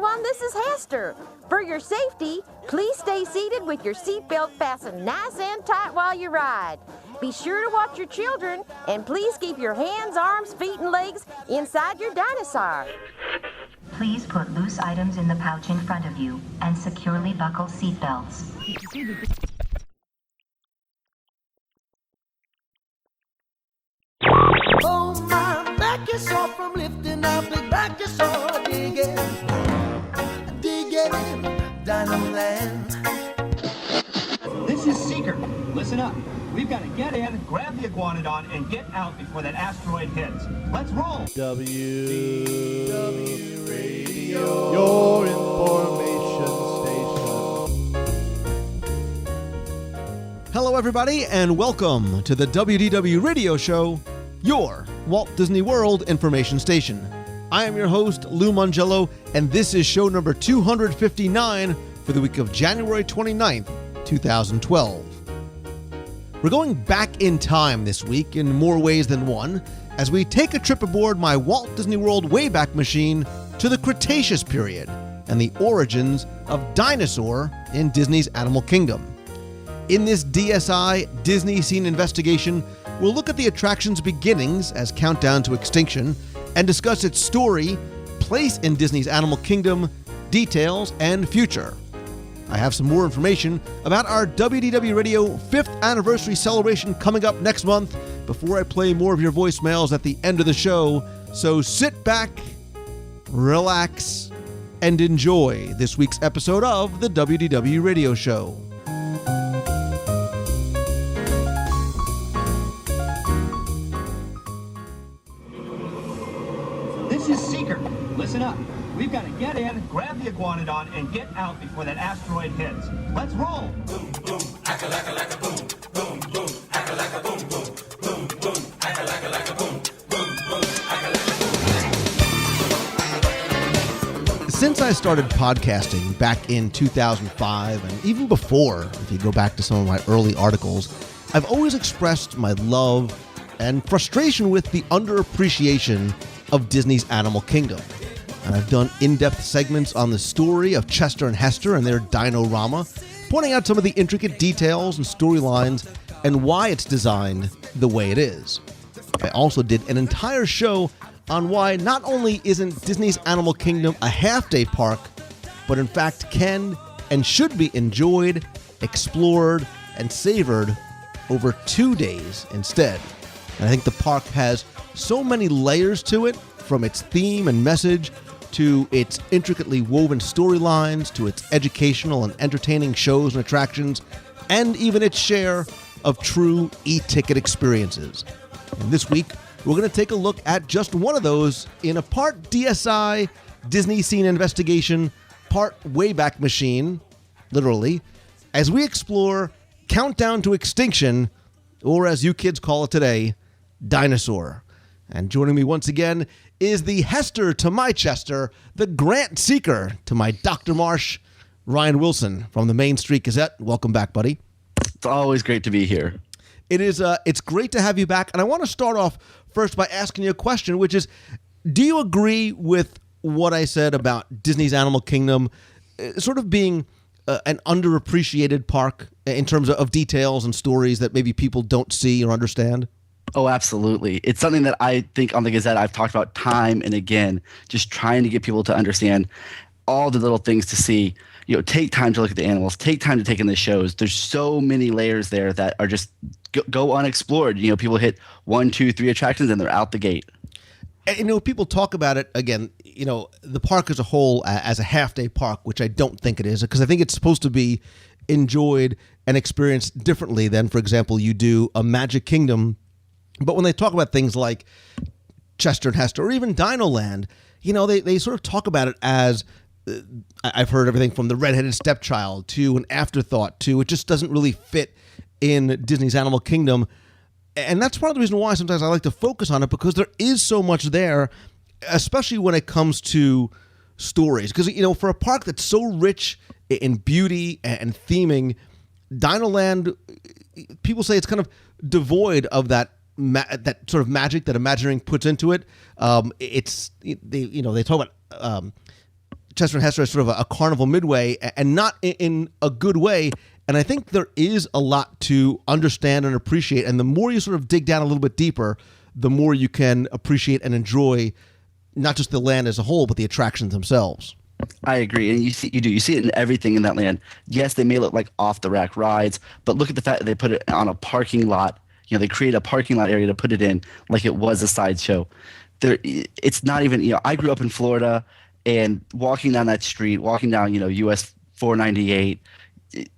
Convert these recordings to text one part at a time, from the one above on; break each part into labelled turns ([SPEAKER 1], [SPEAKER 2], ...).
[SPEAKER 1] everyone, this is Hester. For your safety, please stay seated with your seatbelt fastened nice and tight while you ride. Be sure to watch your children, and please keep your hands, arms, feet, and legs inside your dinosaur.
[SPEAKER 2] Please put loose items in the pouch in front of you and securely buckle seatbelts.
[SPEAKER 3] Oh, my back is sore from lifting up the back is sore digging, Dino Land.
[SPEAKER 4] This is Seeker. Listen up. We've got to get in, grab the iguanodon, and get out before that asteroid hits. Let's roll.
[SPEAKER 5] WDW Radio, your information station.
[SPEAKER 6] Hello, everybody, and welcome to the WDW Radio Show, your Walt Disney World information station. I am your host, Lou Mongello, and this is show number 259 for the week of January 29th, 2012. We're going back in time this week in more ways than one, as we take a trip aboard my Walt Disney World Wayback Machine to the Cretaceous period and the origins of dinosaur in Disney's Animal Kingdom. In this DSI Disney Scene Investigation, we'll look at the attraction's beginnings as Countdown to Extinction and discuss its story, place in Disney's Animal Kingdom, details, and future. I have some more information about our WDW Radio 5th anniversary celebration coming up next month before I play more of your voicemails at the end of the show. So sit back, relax, and enjoy this week's episode of the WDW Radio Show.
[SPEAKER 4] This is Seeker. Listen up. We've got to get in, grab the iguanodon, and get out before that asteroid hits. Let's roll.
[SPEAKER 3] Boom, boom, acca-lacca-lacca, boom, boom, boom, acca-lacca, boom, boom, boom, boom, acca-lacca-lacca, boom, boom, boom, acca-lacca-boom.
[SPEAKER 6] Since I started podcasting back in 2005, and even before, if you go back to some of my early articles, I've always expressed my love and frustration with the underappreciation of Disney's Animal Kingdom. And I've done in-depth segments on the story of Chester and Hester and their Dino-Rama, pointing out some of the intricate details and storylines and why it's designed the way it is. I also did an entire show on why not only isn't Disney's Animal Kingdom a half-day park, but in fact can and should be enjoyed, explored, and savored over 2 days instead. And I think the park has so many layers to it, from its theme and message to its intricately woven storylines, to its educational and entertaining shows and attractions, and even its share of true e-ticket experiences. And this week, we're going to take a look at just one of those in a part DSI, Disney Scene Investigation, part Wayback Machine, literally, as we explore Countdown to Extinction, or as you kids call it today, Dinosaur. And joining me once again is the Hester to my Chester, the Grant Seeker to my Dr. Marsh, Ryan Wilson from the Main Street Gazette. Welcome back, buddy.
[SPEAKER 7] It's always great to be here.
[SPEAKER 6] It's great to have you back. And I want to start off first by asking you a question, which is, do you agree with what I said about Disney's Animal Kingdom sort of being an underappreciated park in terms of details and stories that maybe people don't see or understand?
[SPEAKER 7] Oh, absolutely. It's something that I think on the Gazette I've talked about time and again, just trying to get people to understand all the little things to see. You know, take time to look at the animals, take time to take in the shows. There's so many layers there that are just go unexplored. You know, people hit 1, 2, 3 attractions and they're out the gate.
[SPEAKER 6] And, you know, people talk about it, again, you know, the park as a whole as a half-day park, which I don't think it is, because I think it's supposed to be enjoyed and experienced differently than, for example, you do a Magic Kingdom. But when they talk about things like Chester and Hester or even Dino Land, you know, they sort of talk about it as, I've heard everything from the redheaded stepchild to an afterthought to it just doesn't really fit in Disney's Animal Kingdom. And that's part of the reason why sometimes I like to focus on it, because there is so much there, especially when it comes to stories. Because, you know, for a park that's so rich in beauty and theming, Dino Land, people say it's kind of devoid of that sort of magic that Imagineering puts into it. They talk about Chester and Hester as sort of a carnival midway, and not in a good way. And I think there is a lot to understand and appreciate. And the more you sort of dig down a little bit deeper, the more you can appreciate and enjoy not just the land as a whole, but the attractions themselves.
[SPEAKER 7] I agree, and you see it in everything in that land. Yes, they may look like off the rack rides, but look at the fact that they put it on a parking lot. They create a parking lot area to put it in, like it was a sideshow. It's not even. I grew up in Florida, and walking down that street, walking down US 498,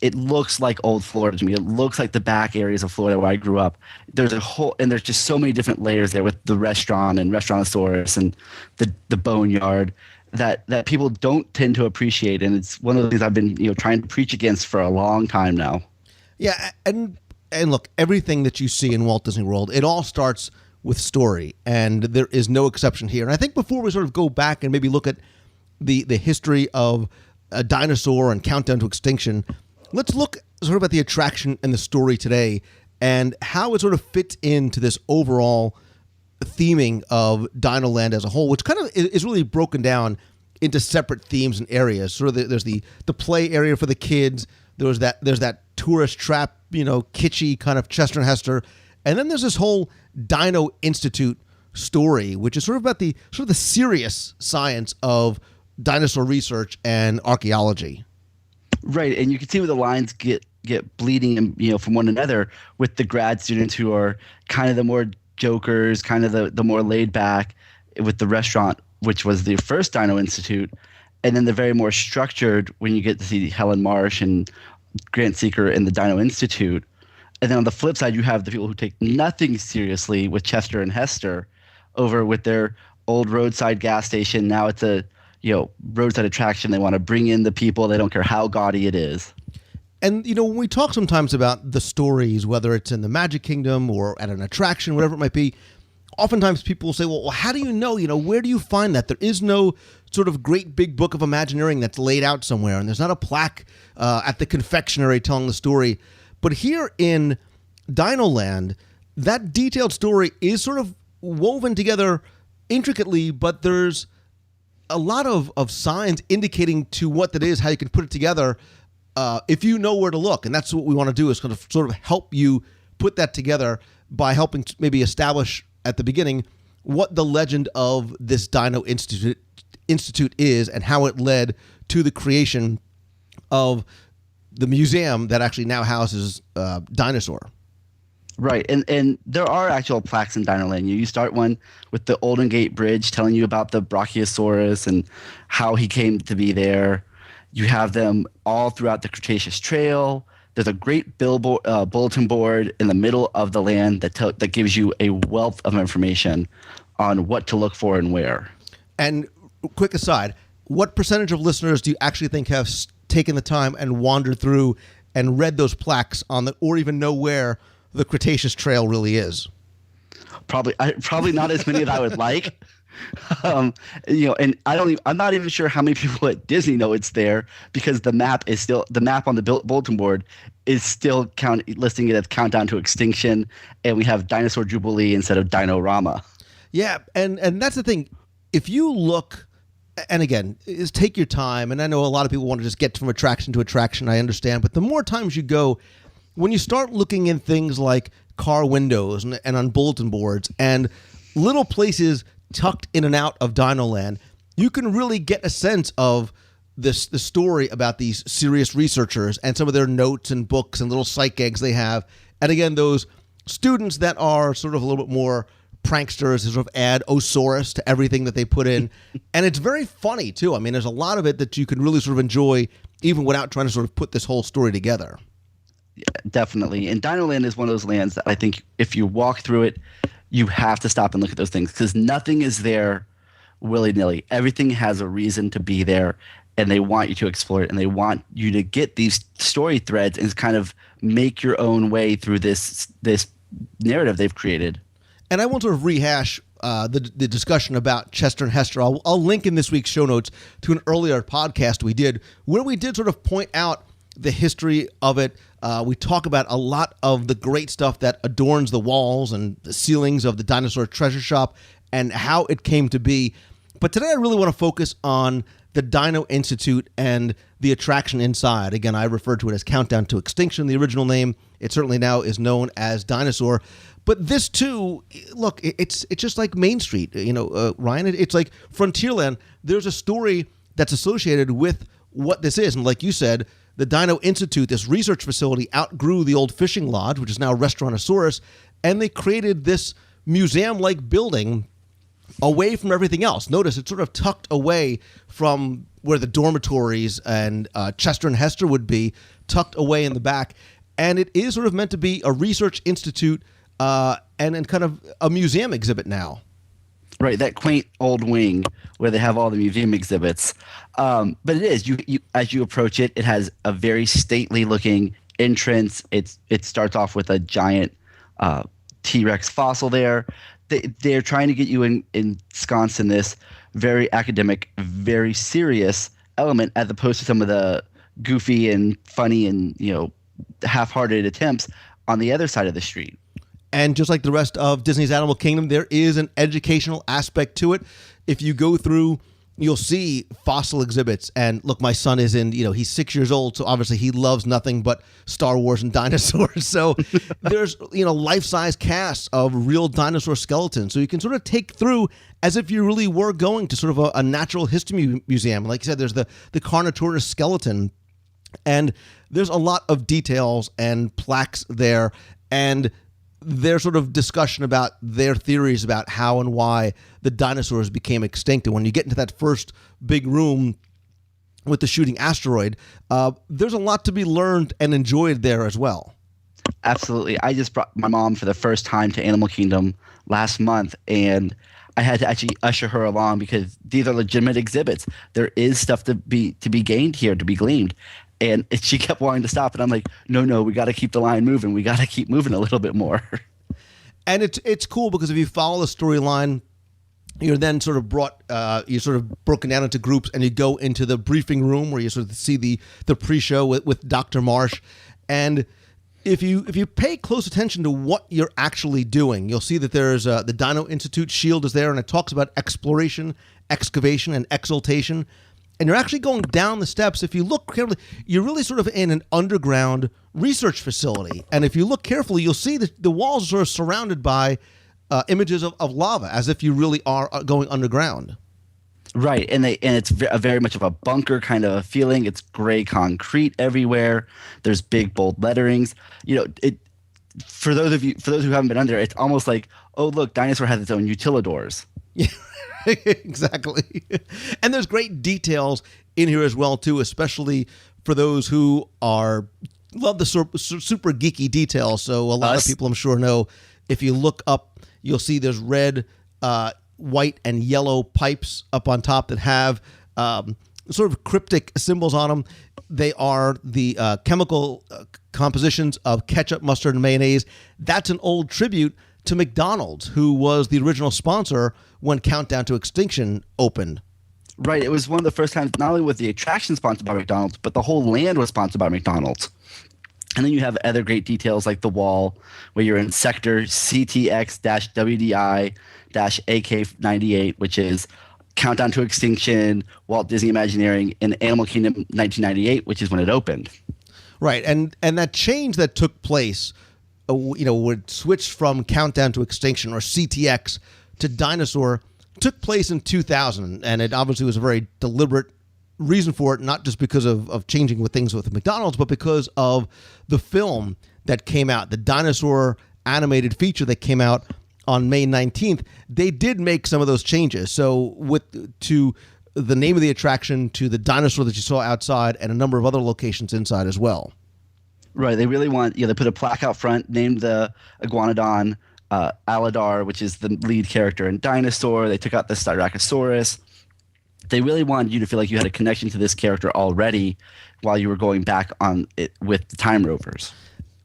[SPEAKER 7] it looks like old Florida to me. It looks like the back areas of Florida where I grew up. There's there's just so many different layers there with the restaurant and Restaurantosaurus and the boneyard that people don't tend to appreciate, and it's one of the things I've been trying to preach against for a long time now.
[SPEAKER 6] Yeah, and look, everything that you see in Walt Disney World, it all starts with story, and there is no exception here. And I think before we sort of go back and maybe look at the history of a dinosaur and countdown to extinction, let's look sort of at the attraction and the story today and how it sort of fits into this overall theming of Dino Land as a whole, which kind of is really broken down into separate themes and areas. Sort of there's the play area for the kids. There's that tourist trap, kitschy kind of Chester and Hester, and then there's this whole Dino Institute story, which is sort of about the serious science of dinosaur research and archaeology.
[SPEAKER 7] Right, and you can see where the lines get bleeding, and from one another with the grad students who are kind of the more jokers, kind of the more laid back, with the restaurant, which was the first Dino Institute, and then the very more structured when you get to see Helen Marsh and Grant Seeker in the Dino Institute. And then on the flip side, you have the people who take nothing seriously with Chester and Hester over with their old roadside gas station. Now it's a roadside attraction. They want to bring in the people. They don't care how gaudy it is.
[SPEAKER 6] And, when we talk sometimes about the stories, whether it's in the Magic Kingdom or at an attraction, whatever it might be, oftentimes people will say, well, how do you know? Where do you find that? There is no sort of great big book of Imagineering that's laid out somewhere, and there's not a plaque at the confectionery telling the story. But here in Dino Land, that detailed story is sort of woven together intricately, but there's a lot of signs indicating to what that is, how you can put it together, if you know where to look. And that's what we want to do, is kind of sort of help you put that together by helping to maybe establish at the beginning what the legend of this Dino Institute is and how it led to the creation of the museum that actually now houses Dinosaur.
[SPEAKER 7] Right, and there are actual plaques in Dino Land. You start one with the Olden Gate Bridge telling you about the Brachiosaurus and how he came to be there. You have them all throughout the Cretaceous Trail. There's a great billboard, bulletin board in the middle of the land that gives you a wealth of information on what to look for and where. And
[SPEAKER 6] quick aside, what percentage of listeners do you actually think have taken the time and wandered through and read those plaques or even know where the Cretaceous Trail really is?
[SPEAKER 7] Probably not as many as I would like. And I'm not even sure how many people at Disney know it's there, because the map on the bulletin board is still listing it as Countdown to Extinction, and we have Dinosaur Jubilee instead of Dino-Rama.
[SPEAKER 6] Yeah, and that's the thing. If you look, and again, is take your time, and I know a lot of people want to just get from attraction to attraction, I understand, but the more times you go, when you start looking in things like car windows and on bulletin boards and little places tucked in and out of Dino Land, you can really get a sense of the story about these serious researchers and some of their notes and books and little psych eggs they have. And again, those students that are sort of a little bit more pranksters who sort of add Osaurus to everything that they put in. And it's very funny, too. I mean, there's a lot of it that you can really sort of enjoy even without trying to sort of put this whole story together.
[SPEAKER 7] Yeah, definitely. And Dino Land is one of those lands that I think if you walk through it, you have to stop and look at those things, because nothing is there willy-nilly. Everything has a reason to be there, and they want you to explore it, and they want you to get these story threads and kind of make your own way through this narrative they've created. And I won't sort of rehash the discussion about Chester and Hester. I'll link in this week's show notes to an earlier podcast we did where we did sort of point out the history of it. We talk about a lot of the great stuff that adorns the walls and the ceilings of the Dinosaur Treasure Shop and how it came to be.
[SPEAKER 6] But today I really want to focus on the Dino Institute and the attraction inside. Again, I referred to it as Countdown to Extinction, the original name. It certainly now is known as Dinosaur. But this too, look, it's just like Main Street, Ryan. It's like Frontierland. There's a story that's associated with what this is. And like you said, the Dino Institute, this research facility, outgrew the old fishing lodge, which is now Restaurantosaurus, and they created this museum-like building away from everything else. Notice it's sort of tucked away from where the dormitories and Chester and Hester would be, tucked away in the back. And it is sort of meant to be a research institute and kind of a museum exhibit now.
[SPEAKER 7] Right, that quaint old wing where they have all the museum exhibits. But it is, you as you approach it, it has a very stately looking entrance. It starts off with a giant T-Rex fossil there. They're trying to get you ensconced in this very academic, very serious element, as opposed to some of the goofy and funny and half-hearted attempts on the other side of the street.
[SPEAKER 6] And just like the rest of Disney's Animal Kingdom, there is an educational aspect to it. If you go through, you'll see fossil exhibits. And look, my son is he's 6 years old, so obviously he loves nothing but Star Wars and dinosaurs. So there's, life-size casts of real dinosaur skeletons. So you can sort of take through as if you really were going to sort of a natural history museum. Like you said, there's the Carnotaurus skeleton. And there's a lot of details and plaques there. And their sort of discussion about their theories about how and why the dinosaurs became extinct. And when you get into that first big room with the shooting asteroid, there's a lot to be learned and enjoyed there as well.
[SPEAKER 7] Absolutely. I just brought my mom for the first time to Animal Kingdom last month, and I had to actually usher her along because these are legitimate exhibits. There is stuff to be gained here, to be gleaned. And she kept wanting to stop, and I'm like, no, we got to keep the line moving. We got to keep moving a little bit more.
[SPEAKER 6] And it's cool because if you follow the storyline, you're then sort of you're sort of broken down into groups, and you go into the briefing room where you sort of see the pre-show with Dr. Marsh. And if you pay close attention to what you're actually doing, you'll see that there's the Dino Institute shield is there, and it talks about exploration, excavation, and exaltation. And you're actually going down the steps. If you look carefully, you're really sort of in an underground research facility. And if you look carefully, you'll see that the walls are sort of surrounded by images of lava, as if you really are going underground.
[SPEAKER 7] Right, and it's very much of a bunker kind of a feeling. It's gray concrete everywhere. There's big bold letterings. For those who haven't been under, it's almost like, oh look, Dinosaur has its own utilidors.
[SPEAKER 6] Yeah. Exactly. And there's great details in here as well, too, especially for those who love the super geeky details. So a lot of people, I'm sure, know if you look up, you'll see there's red, white, and yellow pipes up on top that have sort of cryptic symbols on them. They are the chemical compositions of ketchup, mustard, and mayonnaise. That's an old tribute to McDonald's, who was the original sponsor when Countdown to Extinction opened.
[SPEAKER 7] Right. It was one of the first times, not only was the attraction sponsored by McDonald's, but the whole land was sponsored by McDonald's. And then you have other great details like the wall where you're in sector CTX-WDI-AK98, which is Countdown to Extinction, Walt Disney Imagineering, and Animal Kingdom 1998, which is when it opened.
[SPEAKER 6] Right. And that change that took place, would switch from Countdown to Extinction, or CTX, to Dinosaur, took place in 2000. And it obviously was a very deliberate reason for it, not just because of changing with things with McDonald's, but because of the film that came out, the Dinosaur animated feature that came out on May 19th. They did make some of those changes. So to the name of the attraction, to the dinosaur that you saw outside, and a number of other locations inside as well.
[SPEAKER 7] Right. They really want, they put a plaque out front, named the iguanodon Aladar, which is the lead character in Dinosaur. They took out the Styracosaurus. They really wanted you to feel like you had a connection to this character already while you were going back on it with the Time Rovers.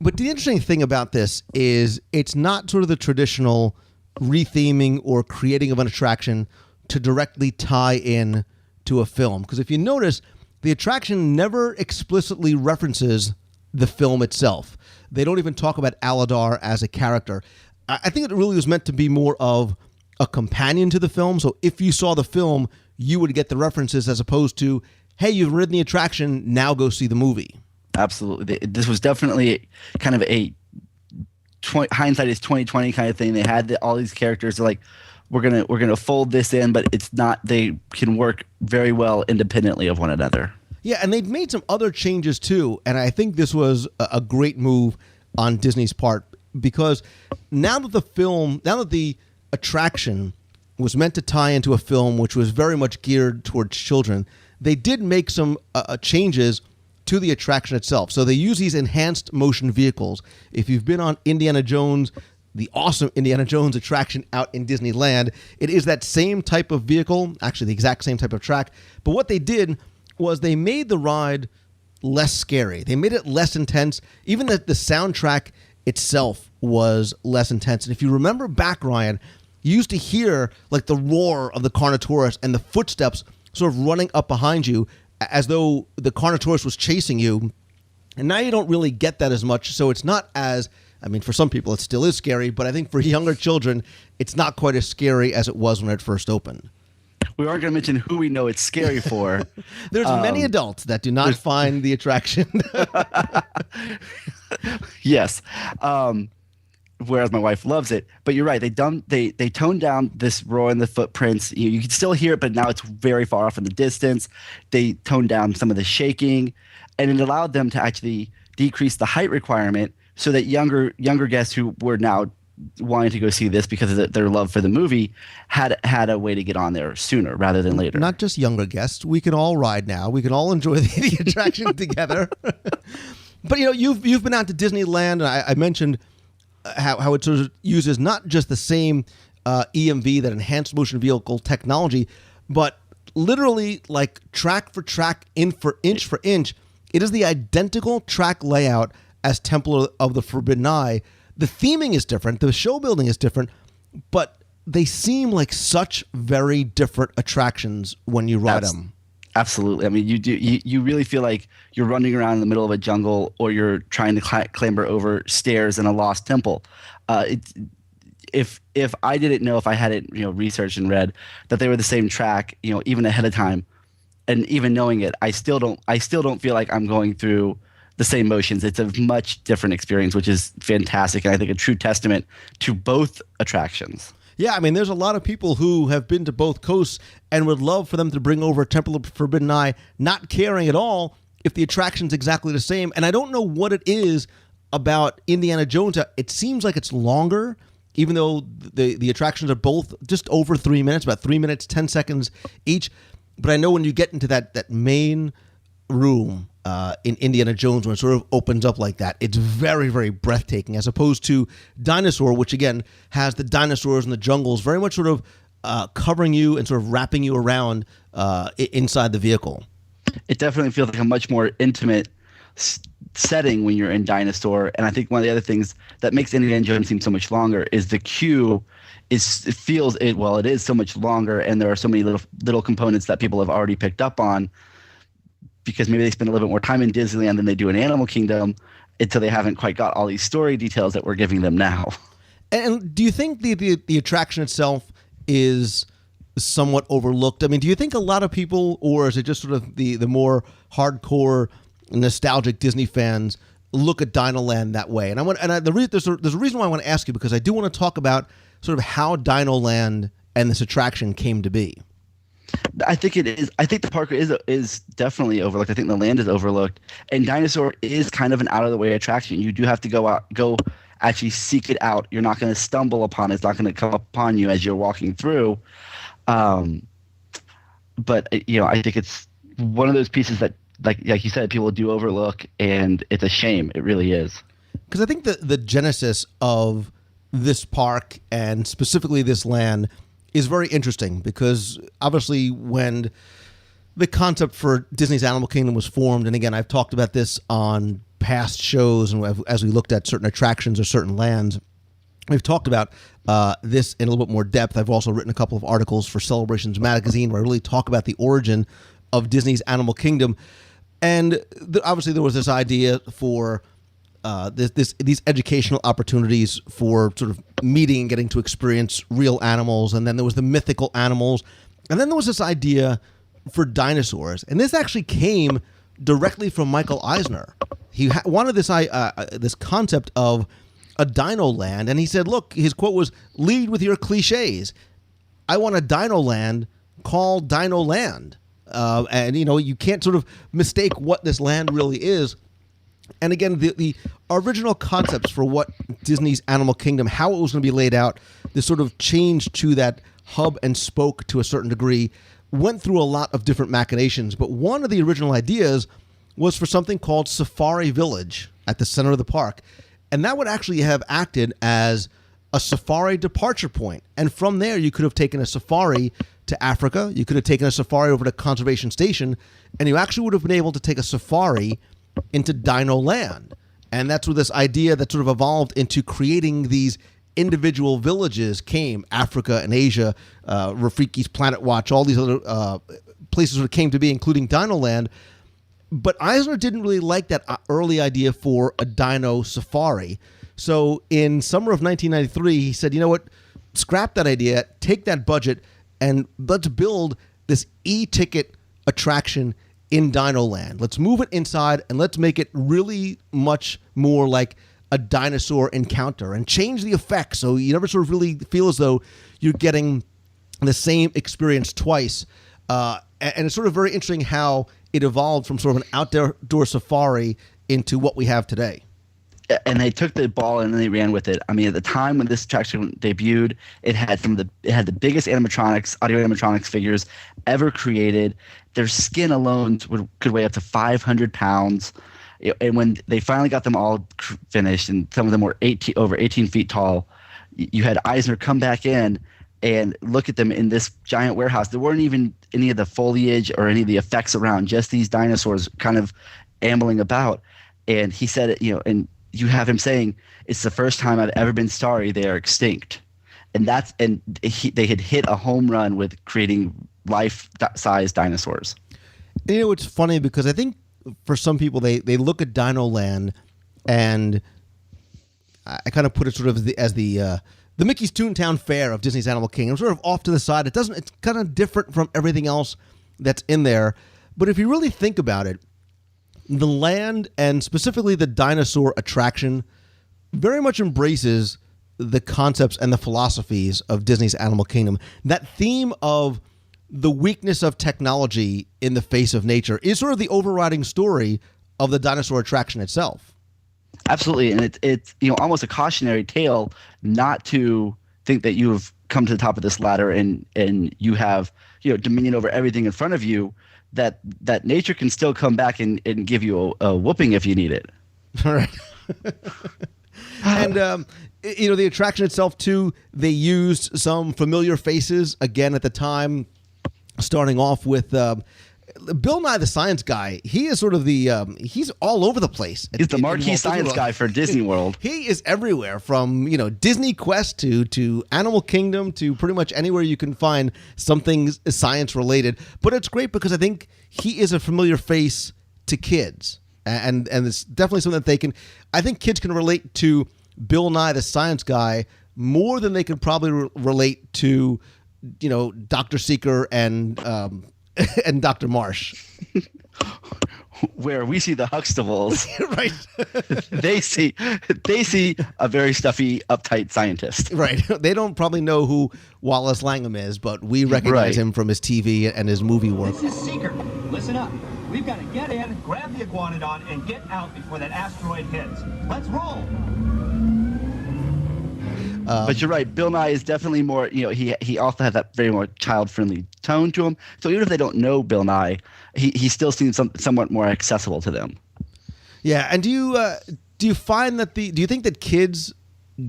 [SPEAKER 6] But the interesting thing about this is it's not sort of the traditional retheming or creating of an attraction to directly tie in to a film. Because if you notice, the attraction never explicitly references the film itself. They don't even talk about Aladar as a character. I think it really was meant to be more of a companion to the film. So if you saw the film, you would get the references as opposed to, hey, you've ridden the attraction, now go see the movie.
[SPEAKER 7] Absolutely. This was definitely kind of a hindsight is 2020 kind of thing. They had all these characters. They're like, we're gonna fold this in, but it's not. They can work very well independently of one another.
[SPEAKER 6] Yeah, and they've made some other changes too, and I think this was a great move on Disney's part, because now that the attraction was meant to tie into a film which was very much geared towards children, they did make some changes to the attraction itself. So they use these enhanced motion vehicles. If you've been on Indiana Jones, the awesome Indiana Jones attraction out in Disneyland, it is that same type of vehicle, actually the exact same type of track. But what they did was they made the ride less scary. They made it less intense. Even the soundtrack itself was less intense. And if you remember back, Ryan, you used to hear like the roar of the Carnotaurus and the footsteps sort of running up behind you as though the Carnotaurus was chasing you. And now you don't really get that as much. So it's not as, I mean, for some people it still is scary, but I think for younger children, it's not quite as scary as it was when it first opened.
[SPEAKER 7] We aren't going to mention who we know it's scary for.
[SPEAKER 6] There's many adults that do not find the attraction.
[SPEAKER 7] Yes. Whereas my wife loves it. But you're right. They toned down this roar in the footprints. You can still hear it, but now it's very far off in the distance. They toned down some of the shaking, and it allowed them to actually decrease the height requirement so that younger guests who were now wanting to go see this because of their love for the movie had a way to get on there sooner rather than later.
[SPEAKER 6] Not just younger guests. We can all ride now. We can all enjoy the attraction together. But you've been out to Disneyland, and I mentioned how it sort of uses not just the same EMV, that enhanced motion vehicle technology, but literally like track for track, inch for inch. It is the identical track layout as Temple of the Forbidden Eye. The theming is different, the show building is different, but they seem like such very different attractions when you ride them.
[SPEAKER 7] Absolutely. I mean, you really feel like you're running around in the middle of a jungle, or you're trying to clamber over stairs in a lost temple. If I didn't know, if I hadn't researched and read that they were the same track, even ahead of time, and even knowing it, I still don't feel like I'm going through the same motions. It's a much different experience, which is fantastic, and I think a true testament to both attractions.
[SPEAKER 6] Yeah, I mean, there's a lot of people who have been to both coasts and would love for them to bring over Temple of Forbidden Eye, not caring at all if the attraction's exactly the same. And I don't know what it is about Indiana Jones. It seems like it's longer, even though the attractions are both just over 3 minutes, about 3 minutes, 10 seconds each. But I know when you get into that main room in Indiana Jones, when it sort of opens up like that, it's very, very breathtaking, as opposed to Dinosaur, which again has the dinosaurs and the jungles very much sort of covering you and sort of wrapping you around inside the vehicle.
[SPEAKER 7] It definitely feels like a much more intimate setting when you're in Dinosaur, and I think one of the other things that makes Indiana Jones seem so much longer is the queue. It is so much longer, and there are so many little components that people have already picked up on, because maybe they spend a little bit more time in Disneyland than they do in Animal Kingdom, until they haven't quite got all these story details that we're giving them now. And
[SPEAKER 6] do you think the attraction itself is somewhat overlooked? I mean, do you think a lot of people, or is it just sort of the more hardcore, nostalgic Disney fans look at Dinoland that way? And there's a reason why I want to ask you, because I do want to talk about sort of how Dinoland and this attraction came to be.
[SPEAKER 7] I think it is. I think the park is definitely overlooked. I think the land is overlooked, and Dinosaur is kind of an out of the way attraction. You do have to go actually seek it out. You're not going to stumble upon it. It's not going to come upon you as you're walking through. But I think it's one of those pieces that, like you said, people do overlook, and it's a shame. It really is.
[SPEAKER 6] Because I think the genesis of this park, and specifically this land, is very interesting, because obviously when the concept for Disney's Animal Kingdom was formed, and again, I've talked about this on past shows, and as we looked at certain attractions or certain lands, we've talked about this in a little bit more depth. I've also written a couple of articles for Celebrations Magazine where I really talk about the origin of Disney's Animal Kingdom. And obviously there was this idea for these educational opportunities for sort of meeting and getting to experience real animals, and then there was the mythical animals, and then there was this idea for dinosaurs, and this actually came directly from Michael Eisner. He wanted this concept of a dino land, and he said, look, his quote was, "Lead with your cliches. I want a dino land called Dino Land." And, you can't sort of mistake what this land really is. And again, the original concepts for what Disney's Animal Kingdom, how it was going to be laid out, this sort of change to that hub and spoke to a certain degree, went through a lot of different machinations. But one of the original ideas was for something called Safari Village at the center of the park. And that would actually have acted as a safari departure point. And from there, you could have taken a safari to Africa. You could have taken a safari over to Conservation Station. And you actually would have been able to take a safari into Dino Land. And that's where this idea that sort of evolved into creating these individual villages came. Africa and Asia, Rafiki's Planet Watch, all these other places that came to be, including Dino Land. But Eisner didn't really like that early idea for a dino safari. So in summer of 1993, he said, you know what, scrap that idea, take that budget, and let's build this e-ticket attraction in Dino Land. Let's move it inside, and let's make it really much more like a dinosaur encounter, and change the effects so you never sort of really feel as though you're getting the same experience twice. And it's sort of very interesting how it evolved from sort of an outdoor safari into what we have today.
[SPEAKER 7] And they took the ball and then they ran with it. I mean, at the time when this attraction debuted, it had the biggest animatronics, audio animatronics figures ever created. Their skin alone could weigh up to 500 pounds. And when they finally got them all finished, and some of them were over 18 feet tall, you had Eisner come back in and look at them in this giant warehouse. There weren't even any of the foliage or any of the effects around, just these dinosaurs kind of ambling about. And he said, and you have him saying, "It's the first time I've ever been sorry they are extinct." And they had hit a home run with creating life-size dinosaurs.
[SPEAKER 6] It's funny because I think for some people, they look at Dino Land, and I kind of put it sort of as the Mickey's Toontown Fair of Disney's Animal Kingdom, sort of off to the side. It's kind of different from everything else that's in there. But if you really think about it, the land, and specifically the dinosaur attraction, very much embraces the concepts and the philosophies of Disney's Animal Kingdom. That theme of the weakness of technology in the face of nature is sort of the overriding story of the dinosaur attraction itself.
[SPEAKER 7] Absolutely, and it's almost a cautionary tale not to think that you have come to the top of this ladder and you have dominion over everything in front of you. That nature can still come back and give you a whooping if you need it.
[SPEAKER 6] All right. And the attraction itself too, they used some familiar faces again at the time, starting off with Bill Nye the Science Guy. He is sort of he's all over the place.
[SPEAKER 7] He's the marquee science guy for Disney World.
[SPEAKER 6] He is everywhere, from Disney Quest to Animal Kingdom to pretty much anywhere you can find something science related. But it's great because I think he is a familiar face to kids, and it's definitely something that they can. I think kids can relate to Bill Nye the Science Guy more than they can probably relate to Dr. Seeker and Dr. Marsh.
[SPEAKER 7] Where we see the Huxtables,
[SPEAKER 6] right?
[SPEAKER 7] they see a very stuffy, uptight scientist.
[SPEAKER 6] Right. They don't probably know who Wallace Langham is, but we recognize him from his TV and his movie work.
[SPEAKER 4] This is Seeker. Listen up. We've got to get in, grab the iguanodon, and get out before that asteroid hits. Let's roll.
[SPEAKER 7] But you're right. Bill Nye is definitely more, he also has that very more child-friendly tone to him. So even if they don't know Bill Nye, he still seems somewhat more accessible to them.
[SPEAKER 6] Yeah. And do you find that do you think that kids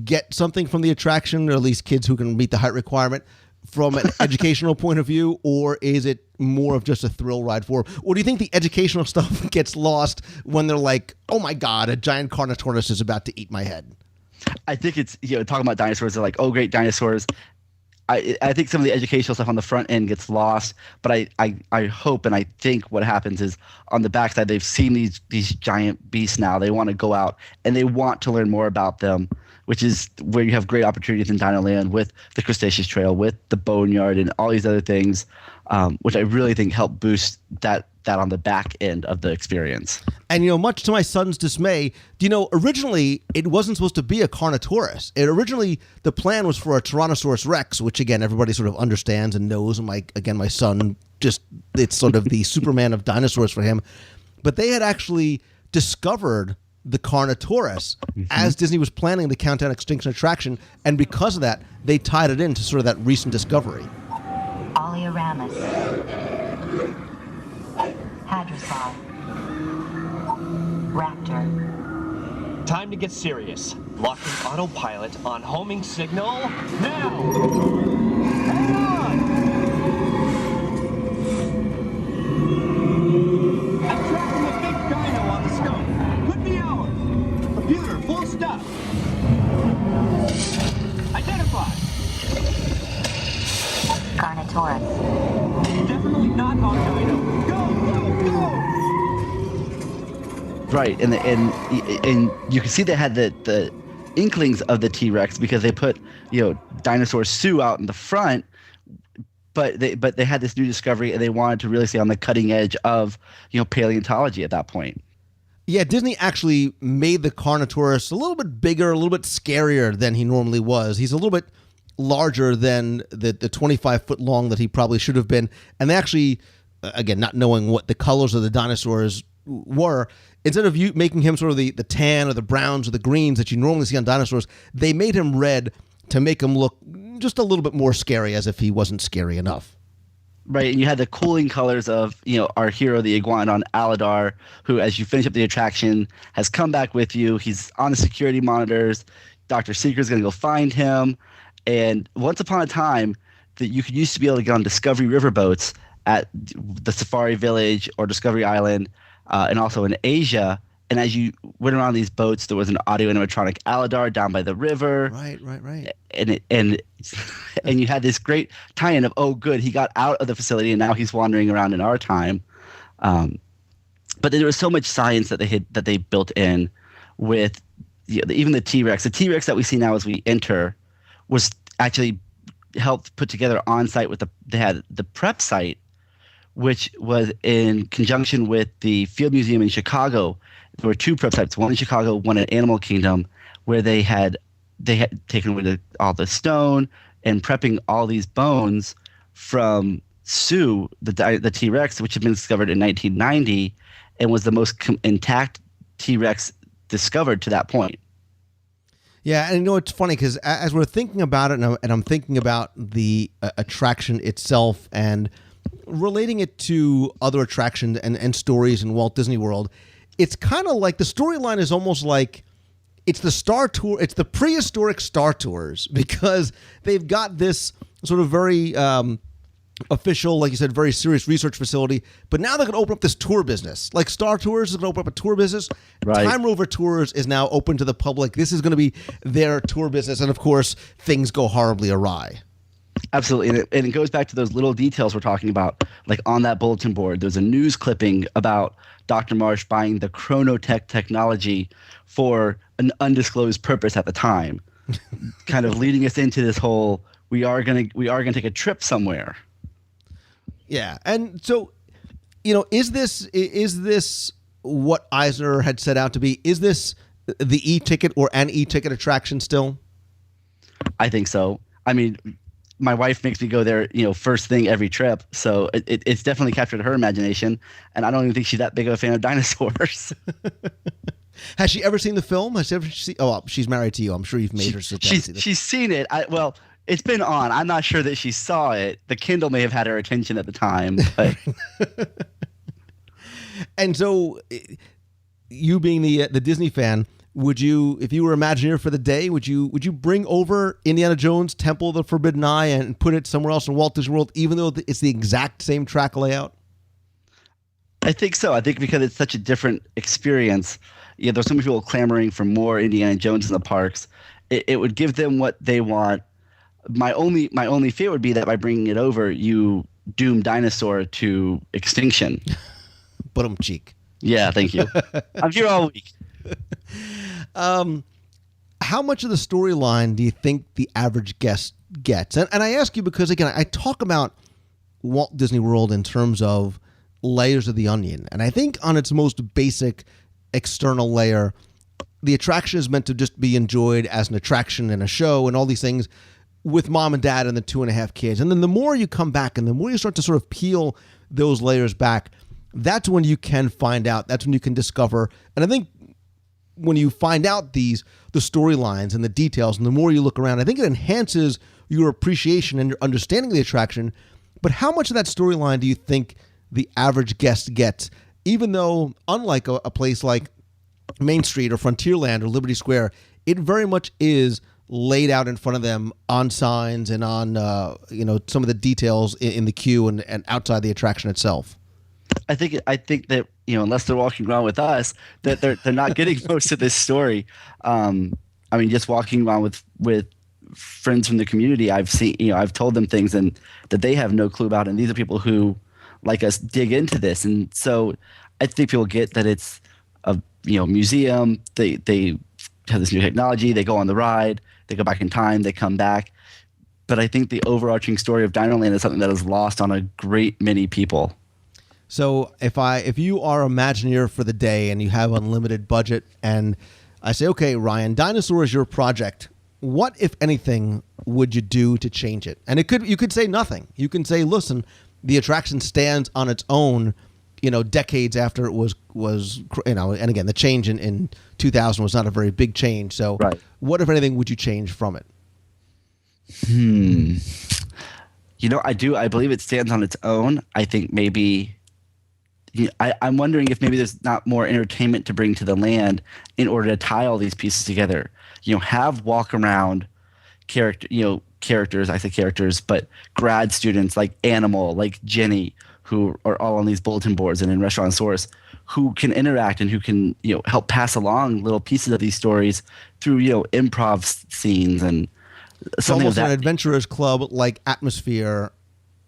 [SPEAKER 6] get something from the attraction, or at least kids who can meet the height requirement, from an educational point of view, or is it more of just a thrill ride for them? Or do you think the educational stuff gets lost when they're like, oh my God, a giant Carnotaurus is about to eat my head?
[SPEAKER 7] I think it's, talking about dinosaurs, they're like, oh, great dinosaurs. I think some of the educational stuff on the front end gets lost, but I hope and I think what happens is on the backside they've seen these giant beasts now. They want to go out and they want to learn more about them, which is where you have great opportunities in Dinoland with the Crustaceous Trail, with the Boneyard, and all these other things, which I really think help boost that on the back end of the experience.
[SPEAKER 6] And, much to my son's dismay, originally it wasn't supposed to be a Carnotaurus. Originally, the plan was for a Tyrannosaurus Rex, which, again, everybody sort of understands and knows. And, my son, it's sort of the Superman of dinosaurs for him. But they had actually discovered the Carnotaurus as Disney was planning the Countdown Extinction attraction. And because of that, they tied it into sort of that recent discovery.
[SPEAKER 2] Oleoramus. Hadrosaur. Raptor.
[SPEAKER 4] Time to get serious. Locking autopilot on homing signal now. Hang on! I'm tracking a big dino on the scope. Could be ours. Computer, full stop. Identify.
[SPEAKER 2] Carnotaurus.
[SPEAKER 4] Definitely not our dino. Go, go, go!
[SPEAKER 7] Right, and you can see they had the inklings of the T-Rex because they put Dinosaur Sue out in the front, but they had this new discovery and they wanted to really stay on the cutting edge of paleontology at that point.
[SPEAKER 6] Yeah, Disney actually made the Carnotaurus a little bit bigger, a little bit scarier than he normally was. He's a little bit larger than the 25-foot long that he probably should have been, and they actually, again, not knowing what the colors of the dinosaurs were, instead of you making him sort of the tan or the browns or the greens that you normally see on dinosaurs, they made him red to make him look just a little bit more scary, as if he wasn't scary enough.
[SPEAKER 7] Right, and you had the cooling colors of our hero, the Iguanodon Aladar, who, as you finish up the attraction, has come back with you. He's on the security monitors. Dr. Seeker's going to go find him. And once upon a time, that you used to be able to get on Discovery riverboats at the Safari Village or Discovery Island, and also in Asia. And as you went around these boats, there was an audio animatronic Aladar down by the river.
[SPEAKER 6] Right.
[SPEAKER 7] And you had this great tie-in of, oh, good, he got out of the facility and now he's wandering around in our time. But there was so much science that they built in with even the T-Rex. The T-Rex that we see now as we enter was actually helped put together on site with they had the prep site, which was in conjunction with the Field Museum in Chicago. There were two prep sites, one in Chicago, one at Animal Kingdom, where they had taken away all the stone and prepping all these bones from Sue, the T-Rex, which had been discovered in 1990 and was the most intact T-Rex discovered to that point.
[SPEAKER 6] Yeah, and it's funny because as we're thinking about it, and I'm thinking about the attraction itself and relating it to other attractions and stories in Walt Disney World, it's kind of like the storyline is almost like it's the Star Tour. It's the prehistoric Star Tours, because they've got this sort of very official, like you said, very serious research facility. But now they're going to open up this tour business. Like Star Tours is going to open up a tour business.
[SPEAKER 7] Right.
[SPEAKER 6] Time Rover Tours is now open to the public. This is going to be their tour business. And of course, things go horribly awry.
[SPEAKER 7] Absolutely. And it goes back to those little details we're talking about. Like on that bulletin board, there's a news clipping about Dr. Marsh buying the Chronotech technology for an undisclosed purpose at the time, kind of leading us into this whole, we are going to take a trip somewhere.
[SPEAKER 6] Yeah. And so, is this what Eisner had set out to be? Is this the e-ticket or an e-ticket attraction still?
[SPEAKER 7] I think so. I mean, my wife makes me go there, first thing every trip. So it's definitely captured her imagination. And I don't even think she's that big of a fan of dinosaurs.
[SPEAKER 6] Has she ever seen the film? Has she ever seen? Oh, well, she's married to you. I'm sure you've made her sit down and see this.
[SPEAKER 7] She's seen it. It's been on. I'm not sure that she saw it. The Kindle may have had her attention at the time. But. And
[SPEAKER 6] so, you being the Disney fan, would you, if you were Imagineer for the day, would you bring over Indiana Jones Temple of the Forbidden Eye and put it somewhere else in Walt Disney World, even though it's the exact same track layout?
[SPEAKER 7] I think so. I think because it's such a different experience. There's so many people clamoring for more Indiana Jones in the parks. It would give them what they want, My only fear would be that by bringing it over, you doom dinosaur to extinction.
[SPEAKER 6] But cheek.
[SPEAKER 7] Yeah, thank you. I'm here all week.
[SPEAKER 6] How much of the storyline do you think the average guest gets? And I ask you because, again, I talk about Walt Disney World in terms of layers of the onion. And I think on its most basic external layer, the attraction is meant to just be enjoyed as an attraction and a show and all these things with mom and dad and the 2.5 kids. And then the more you come back and the more you start to sort of peel those layers back, that's when you can find out. That's when you can discover. And I think when you find out the storylines and the details, and the more you look around, I think it enhances your appreciation and your understanding of the attraction. But how much of that storyline do you think the average guest gets? Even though, unlike a place like Main Street or Frontierland or Liberty Square, it very much is laid out in front of them on signs and on some of the details in the queue and outside the attraction itself.
[SPEAKER 7] I think that unless they're walking around with us, that they're not getting most of this story. Just walking around with friends from the community, I've seen, I've told them things and that they have no clue about, and these are people who, like us, dig into this, and so I think people get that it's a museum. They have this new technology. They go on the ride. They go back in time. They come back. But I think the overarching story of Dinoland is something that is lost on a great many people.
[SPEAKER 6] So if you are Imagineer for the day and you have unlimited budget, and I say, okay, Ryan, Dinosaur is your project, what, if anything, would you do to change it? And you could say nothing. You can say, listen, the attraction stands on its own, decades after it was, and again, the change in 2000 was not a very big change. So
[SPEAKER 7] right.
[SPEAKER 6] What, if anything, would you change from it?
[SPEAKER 7] I believe it stands on its own. I think maybe I'm wondering if maybe there's not more entertainment to bring to the land in order to tie all these pieces together. Have walk around characters, I say characters, but grad students like Animal, like Jenny, who are all on these bulletin boards and in Restaurant Source, who can interact and who can, help pass along little pieces of these stories through, improv scenes and something
[SPEAKER 6] almost
[SPEAKER 7] of that.
[SPEAKER 6] An adventurers club like atmosphere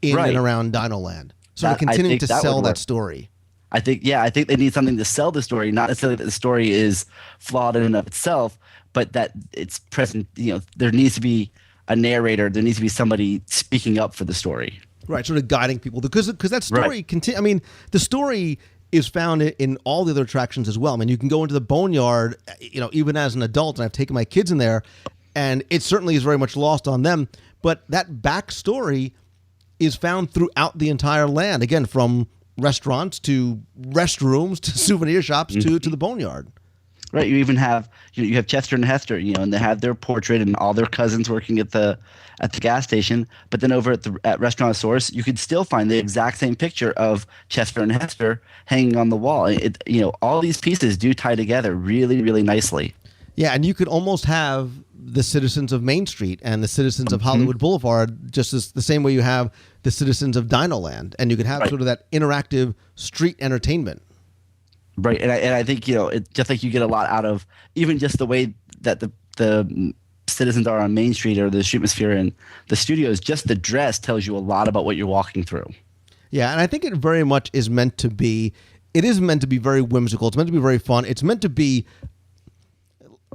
[SPEAKER 6] in
[SPEAKER 7] Right.
[SPEAKER 6] and around Dinoland. So continuing to sell that story.
[SPEAKER 7] I think they need something to sell the story, not necessarily that the story is flawed in and of itself, but that it's present. There needs to be a narrator. There needs to be somebody speaking up for the story. Right,
[SPEAKER 6] sort of guiding people because that story the story is found in all the other attractions as well. I mean, you can go into the Boneyard, even as an adult, and I've taken my kids in there, and it certainly is very much lost on them. But that backstory is found throughout the entire land. Again, from restaurants to restrooms to souvenir shops to the Boneyard.
[SPEAKER 7] Right. You even have you have Chester and Hester, and they have their portrait and all their cousins working at the gas station. But then over at Restaurant Source, you could still find the exact same picture of Chester and Hester hanging on the wall. All these pieces do tie together really, really nicely.
[SPEAKER 6] Yeah, and you could almost have the citizens of Main Street and the citizens of Hollywood Boulevard just as the same way you have the citizens of Dinoland, and you could have sort of that interactive street entertainment.
[SPEAKER 7] Right, and I think it just like you get a lot out of even just the way that the citizens are on Main Street or the Streetmosphere and the studios. Just the dress tells you a lot about what you're walking through.
[SPEAKER 6] Yeah, and I think it very much is meant to be. It is meant to be very whimsical. It's meant to be very fun. It's meant to be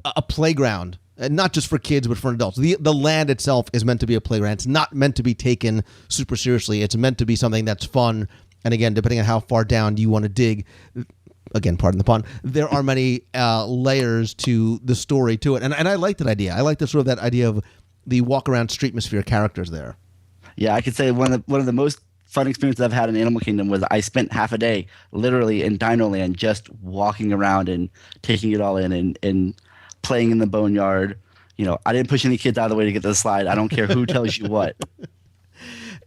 [SPEAKER 6] a playground, and not just for kids but for adults. The land itself is meant to be a playground. It's not meant to be taken super seriously. It's meant to be something that's fun. And again, depending on how far down you want to dig. Again, pardon the pun. There are many layers to the story to it, and I like that idea. I like that idea of the walk around Streetmosphere characters there.
[SPEAKER 7] Yeah, I could say one of the most fun experiences I've had in Animal Kingdom was I spent half a day literally in Dinoland just walking around and taking it all in and playing in the Boneyard. I didn't push any kids out of the way to get to the slide. I don't care who tells you what.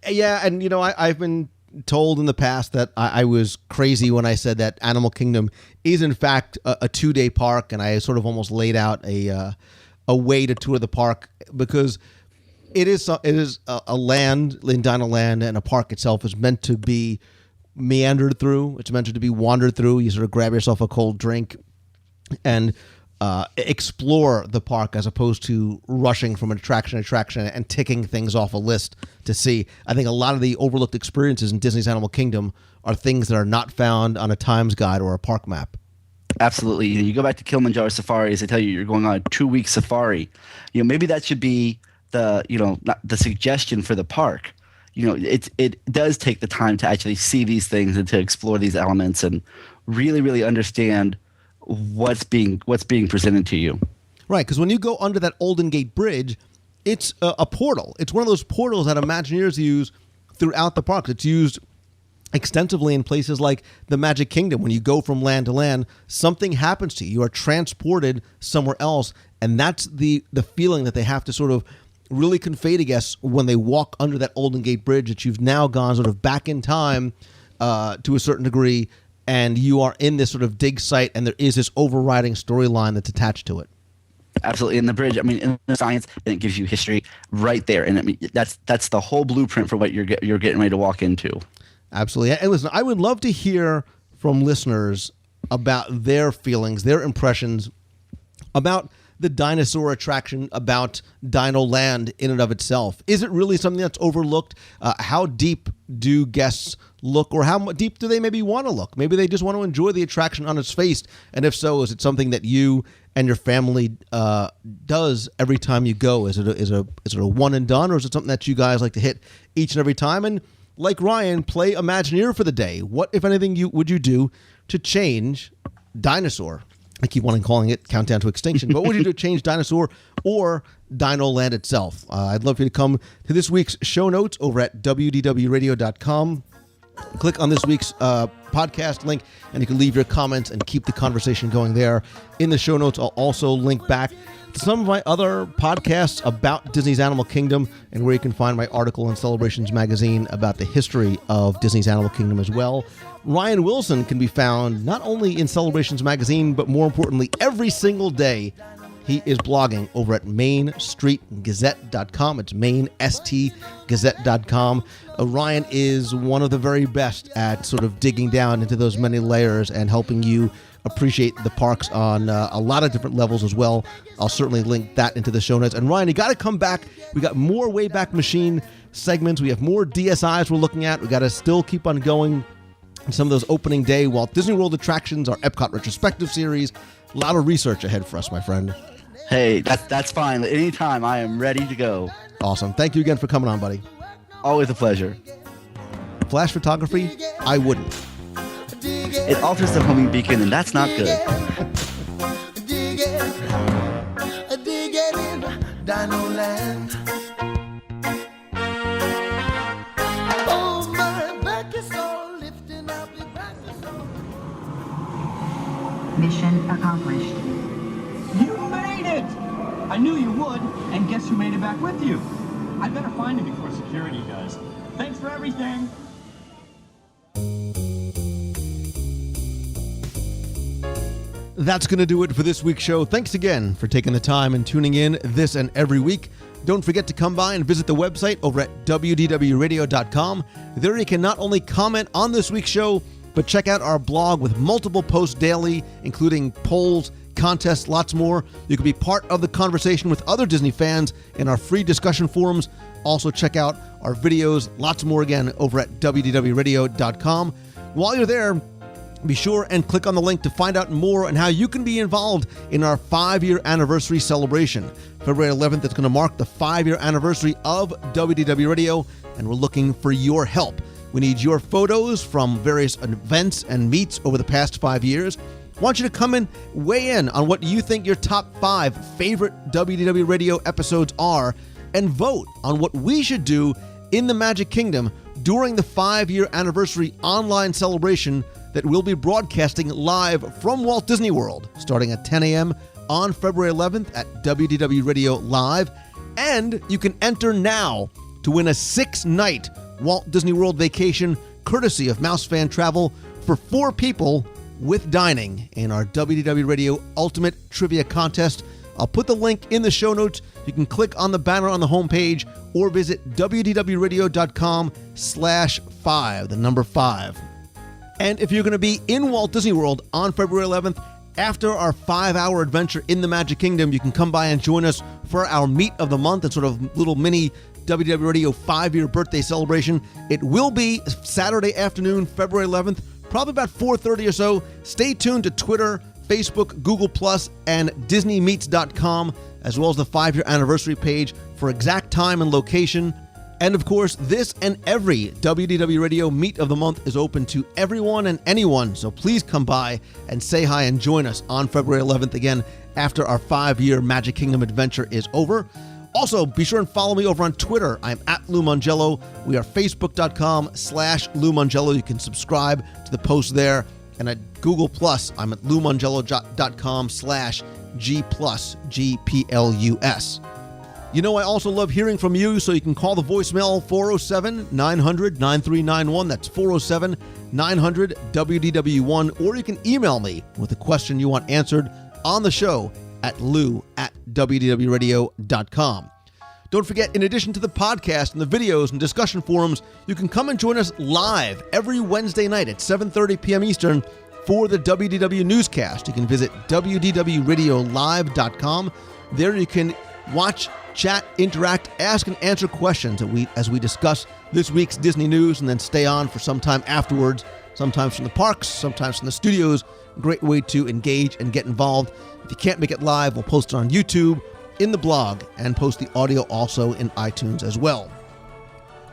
[SPEAKER 6] Yeah, and I've been told in the past that I was crazy when I said that Animal Kingdom is in fact a 2-day park, and I sort of almost laid out a way to tour the park because it is a land in Dinoland, and a park itself is meant to be meandered through. It's meant to be wandered through. You sort of grab yourself a cold drink, and explore the park as opposed to rushing from attraction to attraction and ticking things off a list to see. I think a lot of the overlooked experiences in Disney's Animal Kingdom are things that are not found on a Times guide or a park map.
[SPEAKER 7] Absolutely. You go back to Kilimanjaro Safaris, they tell you you're going on a 2-week safari. Maybe that should be not the suggestion for the park. It does take the time to actually see these things and to explore these elements and really, really understand what's being presented to you.
[SPEAKER 6] Right, because when you go under that Olden Gate Bridge, it's a portal. It's one of those portals that Imagineers use throughout the park. It's used extensively in places like the Magic Kingdom. When you go from land to land, something happens to you. You are transported somewhere else, and that's the feeling that they have to sort of really convey to guests when they walk under that Olden Gate Bridge, that you've now gone sort of back in time to a certain degree, and you are in this sort of dig site, and there is this overriding storyline that's attached to it.
[SPEAKER 7] Absolutely. In the bridge, in the science, and it gives you history right there. And that's the whole blueprint for what you're getting ready to walk into.
[SPEAKER 6] Absolutely. And listen, I would love to hear from listeners about their feelings, their impressions about the dinosaur attraction, about Dino Land in and of itself. Is it really something that's overlooked? How deep do guests look, or how deep do they maybe want to look? Maybe they just want to enjoy the attraction on its face. And if so, is it something that you and your family does every time you go? Is it a one and done, or is it something that you guys like to hit each and every time? And like Ryan, play Imagineer for the day. What, if anything, would you do to change Dinosaur? I keep wanting calling it Countdown to Extinction, but what would you do to change Dinosaur or Dino Land itself? I'd love for you to come to this week's show notes over at WDWRadio.com. Click on this week's podcast link, and you can leave your comments and keep the conversation going there. In the show notes, I'll also link back to some of my other podcasts about Disney's Animal Kingdom, and where you can find my article in Celebrations Magazine about the history of Disney's Animal Kingdom as well. Ryan Wilson can be found not only in Celebrations Magazine, but more importantly, every single day he is blogging over at mainstreetgazette.com. It's mainstgazette.com. Ryan is one of the very best at sort of digging down into those many layers and helping you appreciate the parks on a lot of different levels as well. I'll certainly link that into the show notes. And Ryan, you got to come back. We got more Wayback Machine segments. We have more DSIs we're looking at. We got to still keep on going. Some of those opening day Walt Disney World attractions, our Epcot retrospective series. A lot of research ahead for us, my friend.
[SPEAKER 7] Hey, that's fine. Anytime, I am ready to go.
[SPEAKER 6] Awesome. Thank you again for coming on, buddy.
[SPEAKER 7] Always a pleasure.
[SPEAKER 6] Flash photography? I wouldn't.
[SPEAKER 7] It alters the homing beacon, and that's not good.
[SPEAKER 5] Dig it in Dino Land. Oh, my back is all lifting up, the back is all...
[SPEAKER 2] Mission accomplished.
[SPEAKER 4] You made it! I knew you would, and guess who made it back with you? I better find him before security does. Thanks for everything.
[SPEAKER 6] That's going to do it for this week's show. Thanks again for taking the time and tuning in this and every week. Don't forget to come by and visit the website over at WDWRadio.com. There you can not only comment on this week's show, but check out our blog with multiple posts daily, including polls, contests, lots more. You can be part of the conversation with other Disney fans in our free discussion forums. Also check out our videos, lots more again, over at WDWRadio.com. While you're there, be sure and click on the link to find out more on how you can be involved in our 5-year anniversary celebration. February 11th, it's going to mark the 5-year anniversary of WDW Radio, and we're looking for your help. We need your photos from various events and meets over the past 5 years. I want you to come in, weigh in on what you think your top 5 favorite WDW Radio episodes are, and vote on what we should do in the Magic Kingdom during the 5-year anniversary online celebration that we'll be broadcasting live from Walt Disney World starting at 10 a.m. on February 11th at WDW Radio Live. And you can enter now to win a 6-night Walt Disney World vacation courtesy of Mouse Fan Travel for 4 people with dining in our WDW Radio Ultimate Trivia Contest. I'll put the link in the show notes. You can click on the banner on the homepage or visit WDWRadio.com/5, the number 5. And if you're going to be in Walt Disney World on February 11th After our 5-hour adventure in the Magic Kingdom, you can come by and join us for our Meet of the Month and sort of little mini WDW Radio 5-year birthday celebration. It will be Saturday afternoon, February 11th, probably about 4:30 or so. Stay tuned to Twitter, Facebook, Google+, and DisneyMeets.com, as well as the 5-year anniversary page for exact time and location. And of course, this and every WDW Radio Meet of the Month is open to everyone and anyone, so please come by and say hi and join us on February 11th again after our 5-year Magic Kingdom adventure is over. Also, be sure and follow me over on Twitter. I'm at Lou Mongello. We are facebook.com/Lou Mongello. You can subscribe to the post there. And at Google+, I'm at LouMongello.com/G+, You know, I also love hearing from you, so you can call the voicemail 407-900-9391. That's 407-900-WDW1. Or you can email me with a question you want answered on the show at lou@WDWradio.com. Don't forget, in addition to the podcast and the videos and discussion forums, you can come and join us live every Wednesday night at 7:30 p.m. Eastern for the WDW newscast. You can visit WDWRadioLive.com. There you can watch, chat, interact, ask and answer questions as we discuss this week's Disney news, and then stay on for some time afterwards, sometimes from the parks, sometimes from the studios. Great way to engage and get involved. If you can't make it live, we'll post it on YouTube, in the blog, and post the audio also in iTunes as well.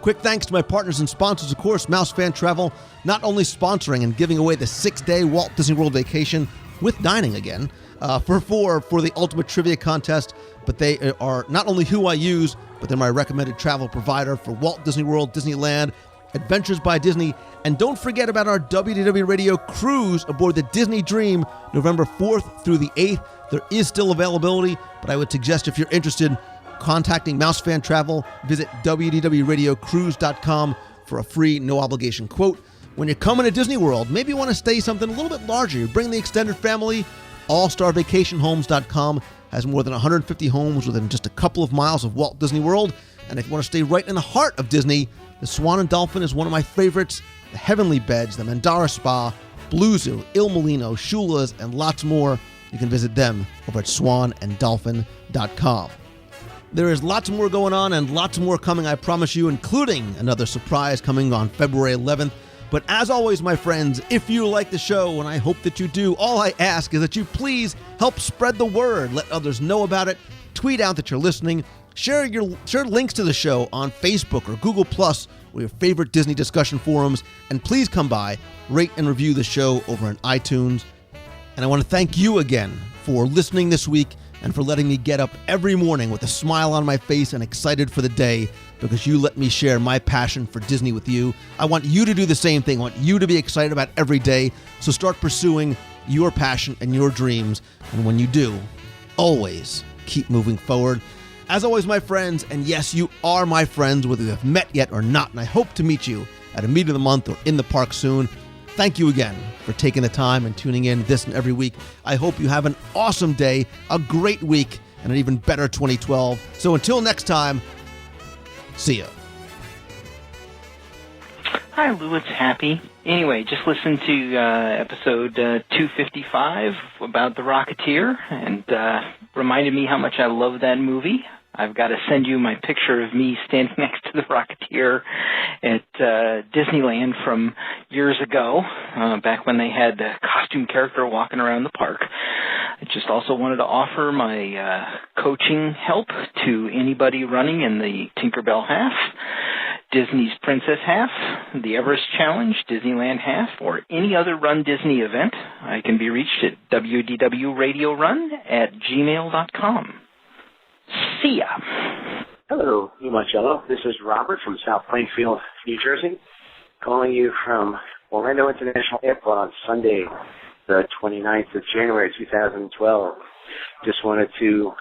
[SPEAKER 6] Quick thanks to my partners and sponsors, of course, Mouse Fan Travel, not only sponsoring and giving away the 6-day Walt Disney World vacation with dining again for the Ultimate Trivia Contest, but they are not only who I use, but they're my recommended travel provider for Walt Disney World, Disneyland, Adventures by Disney, and don't forget about our WDW Radio cruise aboard the Disney Dream, November 4th through the 8th. There is still availability, but I would suggest if you're interested, contacting Mouse Fan Travel, visit www.radiocruise.com for a free, no-obligation quote. When you're coming to Disney World, maybe you want to stay something a little bit larger. You bring the extended family. AllStarVacationHomes.com has more than 150 homes within just a couple of miles of Walt Disney World. And if you want to stay right in the heart of Disney, the Swan and Dolphin is one of my favorites. The Heavenly Beds, the Mandara Spa, Blue Zoo, Il Molino, Shula's, and lots more. You can visit them over at swananddolphin.com. There is lots more going on and lots more coming, I promise you, including another surprise coming on February 11th. But as always, my friends, if you like the show, and I hope that you do, all I ask is that you please help spread the word. Let others know about it. Tweet out that you're listening. Share links to the show on Facebook or Google+, or your favorite Disney discussion forums. And please come by, rate and review the show over on iTunes. And I want to thank you again for listening this week and for letting me get up every morning with a smile on my face and excited for the day, because you let me share my passion for Disney with you. I want you to do the same thing. I want you to be excited about every day. So start pursuing your passion and your dreams. And when you do, always keep moving forward. As always, my friends, and yes, you are my friends, whether you have met yet or not, and I hope to meet you at a Meet of the Month or in the park soon. Thank you again for taking the time and tuning in this and every week. I hope you have an awesome day, a great week, and an even better 2012. So until next time, see ya.
[SPEAKER 8] Hi, Lou. It's Happy. Anyway, just listen to episode 255 about The Rocketeer, and reminded me how much I love that movie. I've got to send you my picture of me standing next to the Rocketeer at Disneyland from years ago, back when they had a costume character walking around the park. I just also wanted to offer my coaching help to anybody running in the Tinkerbell Half, Disney's Princess Half, the Everest Challenge, Disneyland Half, or any other Run Disney event. I can be reached at wdwradiorun@gmail.com. See ya.
[SPEAKER 9] Hello, Lou Mongello. This is Robert from South Plainfield, New Jersey, calling you from Orlando International Airport on Sunday, the 29th of January, 2012. Just wanted to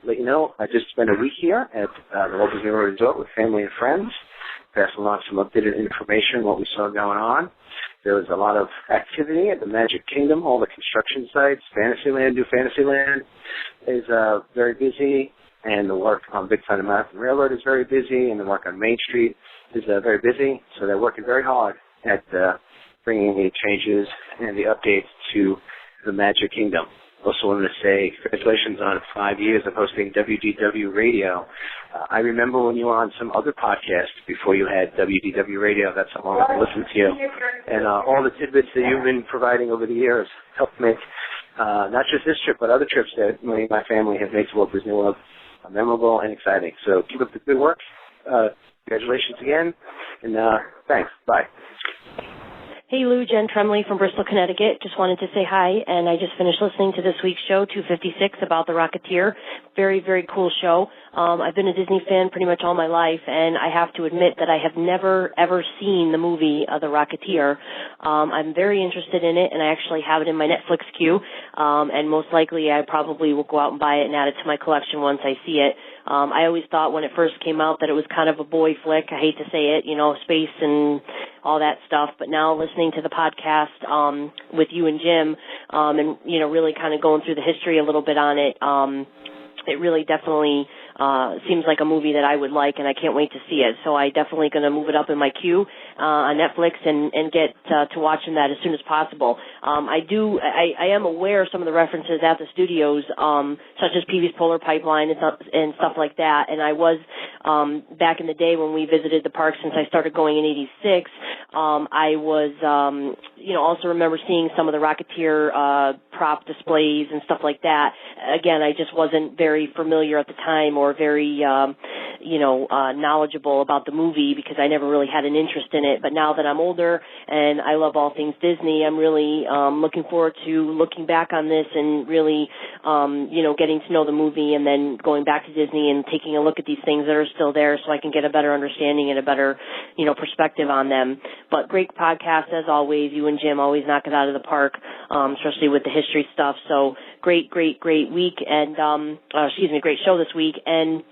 [SPEAKER 9] let you know I just spent a week here at the Walt Disney World Resort with family and friends, passing along some updated information, what we saw going on. There was a lot of activity at the Magic Kingdom, all the construction sites. Fantasyland, New Fantasyland is very busy, and the work on Big Thunder Mountain Railroad is very busy, and the work on Main Street is very busy. So they're working very hard at bringing the changes and the updates to the Magic Kingdom. Also wanted to say congratulations on 5 years of hosting WDW Radio. I remember when you were on some other podcasts before you had WDW Radio. That's how long I've listened to you. And all the tidbits that you've been providing over the years helped make not just this trip, but other trips that me and my family have made to Walt Disney World memorable and exciting. So keep up the good work. Congratulations again. And thanks. Bye.
[SPEAKER 10] Hey Lou, Jen Tremley from Bristol, Connecticut. Just wanted to say hi, and I just finished listening to this week's show, 256, about The Rocketeer. Very, very cool show. I've been a Disney fan pretty much all my life, and I have to admit that I have never, ever seen the movie The Rocketeer. I'm very interested in it, and I actually have it in my Netflix queue, and most likely I probably will go out and buy it and add it to my collection once I see it. I always thought when it first came out that it was kind of a boy flick. I hate to say it, space and all that stuff. But now listening to the podcast with you and Jim and, really kind of going through the history a little bit on it, it really definitely seems like a movie that I would like, and I can't wait to see it. So I definitely going to move it up in my queue on Netflix and get to watching that as soon as possible. I am aware of some of the references at the studios, such as Pee-wee's Polar Pipeline and stuff like that. And I was back in the day when we visited the park, since I started going in '86. I was also remember seeing some of the Rocketeer prop displays and stuff like that. Again, I just wasn't very familiar at the time or very knowledgeable about the movie because I never really had an interest in it. But now that I'm older and I love all things Disney, I'm really looking forward to looking back on this and really getting to know the movie and then going back to Disney and taking a look at these things that are still there so I can get a better understanding and a better perspective on them. But great podcast as always. You and Jim always knock it out of the park, especially with the history stuff. So great week and great show this week. And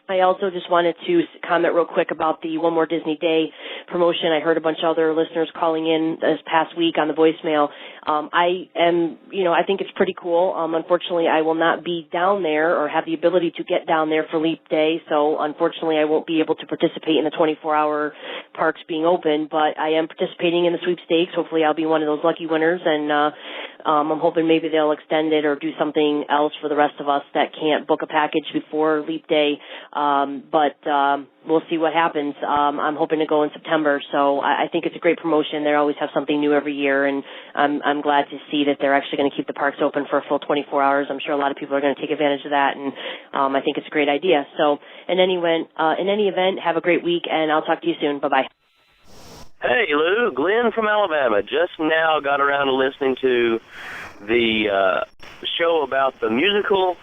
[SPEAKER 10] I also just wanted to comment real quick about the One More Disney Day promotion. I heard a bunch of other listeners calling in this past week on the voicemail. I think it's pretty cool. Unfortunately, I will not be down there or have the ability to get down there for Leap Day, so unfortunately I won't be able to participate in the 24-hour parks being open, but I am participating in the sweepstakes. Hopefully I'll be one of those lucky winners, and I'm hoping maybe they'll extend it or do something else for the rest of us that can't book a package before Leap Day. But we'll see what happens. I'm hoping to go in September, so I think it's a great promotion. They always have something new every year, and I'm glad to see that they're actually going to keep the parks open for a full 24 hours. I'm sure a lot of people are going to take advantage of that, and I think it's a great idea. So in any event, have a great week, and I'll talk to you soon. Bye-bye.
[SPEAKER 11] Hey, Lou, Glenn from Alabama. Just now got around to listening to the show about the musical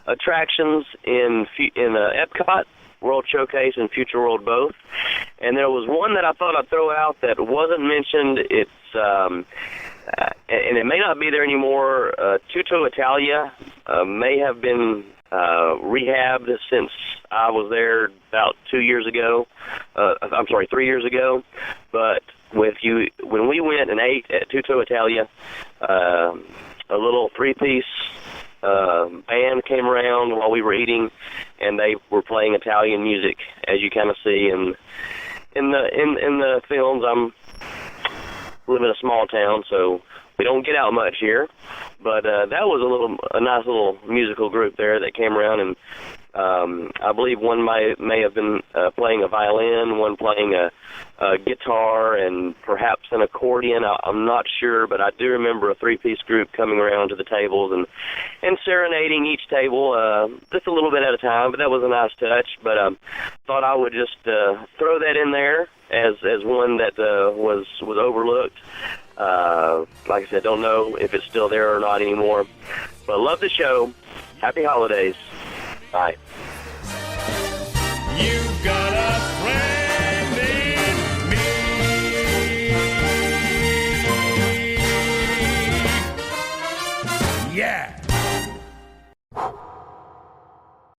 [SPEAKER 11] attractions in Epcot, World Showcase, and Future World both. And there was one that I thought I'd throw out that wasn't mentioned. It's and it may not be there anymore. Tutto Italia may have been rehabbed since I was there about 3 years ago. But when we went and ate at Tutto Italia, a little three-piece band came around while we were eating, and they were playing Italian music, as you kind of see in the films. I'm live in a small town, so we don't get out much here. But that was a nice little musical group there that came around, and I believe one may have been playing a violin, one playing a guitar, and perhaps an accordion. I'm not sure, but I do remember a three-piece group coming around to the tables and serenading each table just a little bit at a time. But that was a nice touch. But thought I would just throw that in there as one that was overlooked. Like I said, don't know if it's still there or not anymore. But love the show. Happy holidays. Bye.
[SPEAKER 3] You've got a friend in me. Yeah.